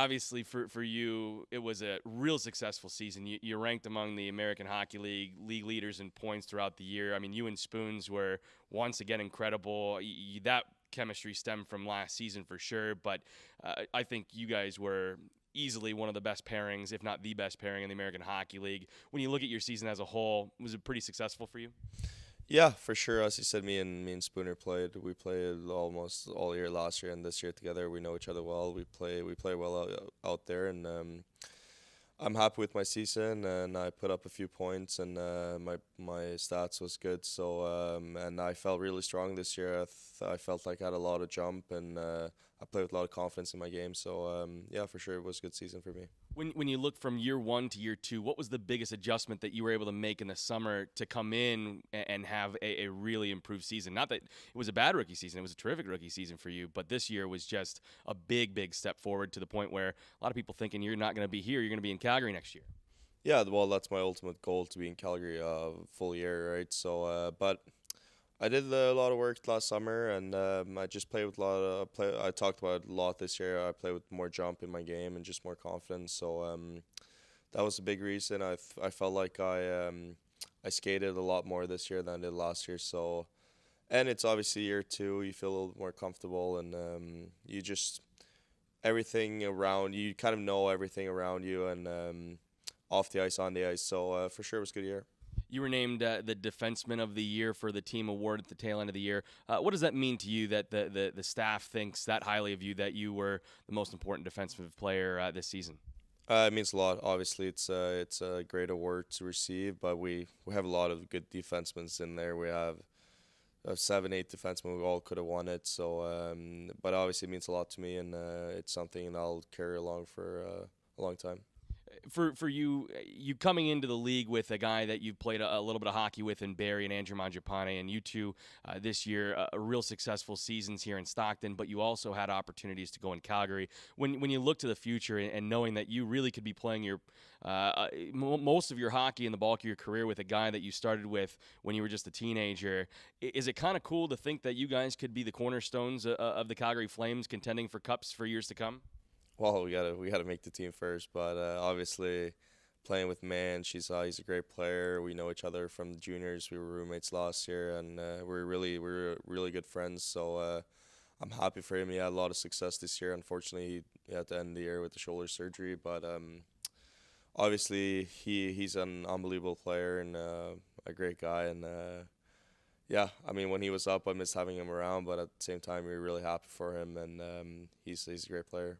Obviously, for you, it was a real successful season. You ranked among the American Hockey League leaders in points throughout the year. I mean, you and Spoons were once again incredible. That chemistry stemmed from last season for sure, but I think you guys were easily one of the best pairings, if not the best pairing in the American Hockey League. When you look at your season as a whole, was it pretty successful for you? Yeah, for sure. As you said, me and Spooner played. We played almost all year last year and this year together. We know each other well. We play well out there, and I'm happy with my season. And I put up a few points, and my stats was good. So and I felt really strong this year. I felt like I had a lot of jump, and I played with a lot of confidence in my game. So yeah, for sure, it was a good season for me. When you look from year one to year two, what was the biggest adjustment that you were able to make in the summer to come in and have a really improved season? Not that it was a bad rookie season, it was a terrific rookie season for you, but this year was just a big step forward to the point where a lot of people thinking you're not going to be here, you're going to be in Calgary next year. Yeah, well, that's my ultimate goal, to be in Calgary full year, right? So, but I did a lot of work last summer, and I just played with a lot of play. I talked about it a lot this year. I played with more jump in my game and just more confidence. So that was a big reason. I felt like I skated a lot more this year than I did last year. So, and it's obviously year two. You feel a little more comfortable, and you just everything around you. You kind of know everything around you, and off the ice, on the ice. So for sure, it was a good year. You were named the defenseman of the year for the team award at the tail end of the year. What does that mean to you that the staff thinks that highly of you, that you were the most important defensive player this season? It means a lot. Obviously, it's a great award to receive, but we have a lot of good defensemen in there. We have 7, 8 defensemen who all could have won it. So, but obviously, it means a lot to me, and it's something I'll carry along for a long time. For you coming into the league with a guy that you've played a little bit of hockey with in Barry and Andrew Mangiapane, and you two this year real successful seasons here in Stockton, but you also had opportunities to go in Calgary. When you look to the future and knowing that you really could be playing your most of your hockey in the bulk of your career with a guy that you started with when you were just a teenager, is it kind of cool to think that you guys could be the cornerstones of the Calgary Flames contending for cups for years to come? Well, we gotta make the team first, but obviously playing with Man, he's a great player. We know each other from the juniors. We were roommates last year, and we're really good friends. So I'm happy for him. He had a lot of success this year. Unfortunately, he had to end the year with the shoulder surgery, but obviously he's an unbelievable player and a great guy. And yeah, I mean when he was up, I missed having him around, but at the same time, we were really happy for him, and he's a great player.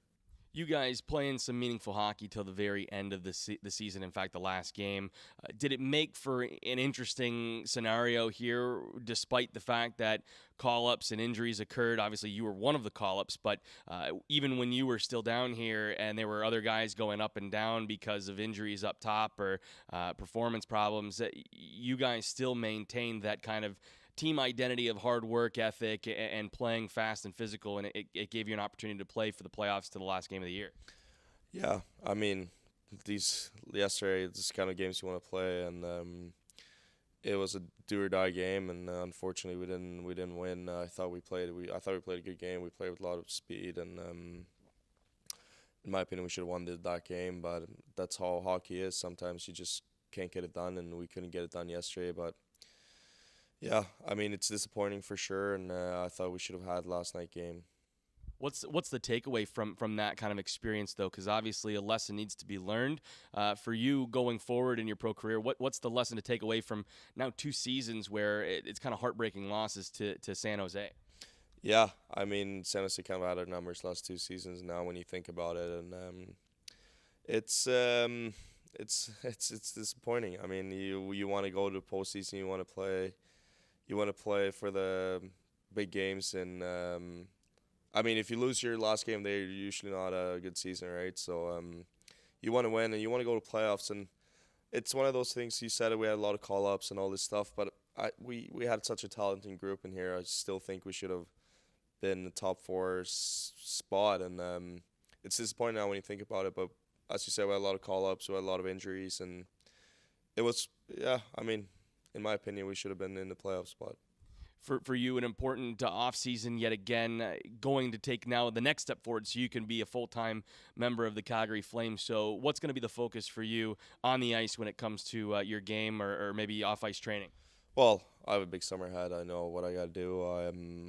You guys playing some meaningful hockey till the very end of the season. In fact, the last game. Did it make for an interesting scenario here, despite the fact that call-ups and injuries occurred? Obviously, you were one of the call-ups, but even when you were still down here and there were other guys going up and down because of injuries up top or performance problems, you guys still maintained that kind of team identity of hard work ethic and playing fast and physical, and it gave you an opportunity to play for the playoffs to the last game of the year. Yeah, I mean these yesterday, this kind of games you want to play, and it was a do or die game, and unfortunately we didn't win. I thought we played a good game. We played with a lot of speed, and in my opinion, we should have won that game. But that's how hockey is. Sometimes you just can't get it done, and we couldn't get it done yesterday. But yeah, I mean it's disappointing for sure, and I thought we should have had last night game. What's the takeaway from that kind of experience though? Because obviously a lesson needs to be learned for you going forward in your pro career. What's the lesson to take away from now 2 seasons where it's kind of heartbreaking losses to San Jose? Yeah, I mean San Jose kind of had our numbers last 2 seasons now when you think about it, and it's it's disappointing. I mean you want to go to postseason, you want to play for the big games, and I mean, if you lose your last game, they're usually not a good season, right? So you want to win and you want to go to playoffs, and it's one of those things. You said it, we had a lot of call ups and all this stuff, but we had such a talented group in here. I still think we should have been the top four spot, and it's disappointing now when you think about it. But as you said, we had a lot of call ups, we had a lot of injuries, and it was, yeah. I mean, in my opinion, we should have been in the playoff spot. for you an important offseason yet again, going to take now the next step forward so you can be a full-time member of the Calgary Flames. So what's going to be the focus for you on the ice when it comes to your game or maybe off-ice training? Well, I have a big summer ahead. I know what I got to do.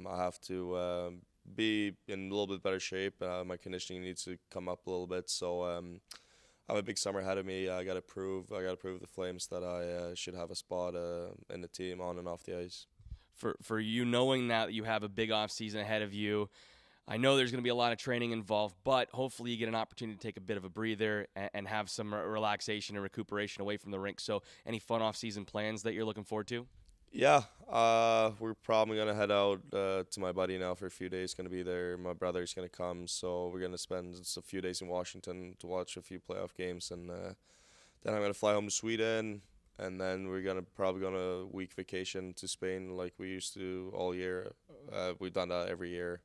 I have to be in a little bit better shape. My conditioning needs to come up a little bit. So I have a big summer ahead of me. I got to prove the Flames that I should have a spot in the team on and off the ice. For you, knowing now that you have a big off season ahead of you, I know there's going to be a lot of training involved, but hopefully you get an opportunity to take a bit of a breather and have some relaxation and recuperation away from the rink. So any fun off season plans that you're looking forward to? Yeah, we're probably gonna head out to my buddy now for a few days. Gonna be there. My brother's gonna come, so we're gonna spend just a few days in Washington to watch a few playoff games, and then I'm gonna fly home to Sweden, and then we're gonna probably go on a week vacation to Spain like we used to all year. We've done that every year,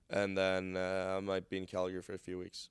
and then I might be in Calgary for a few weeks.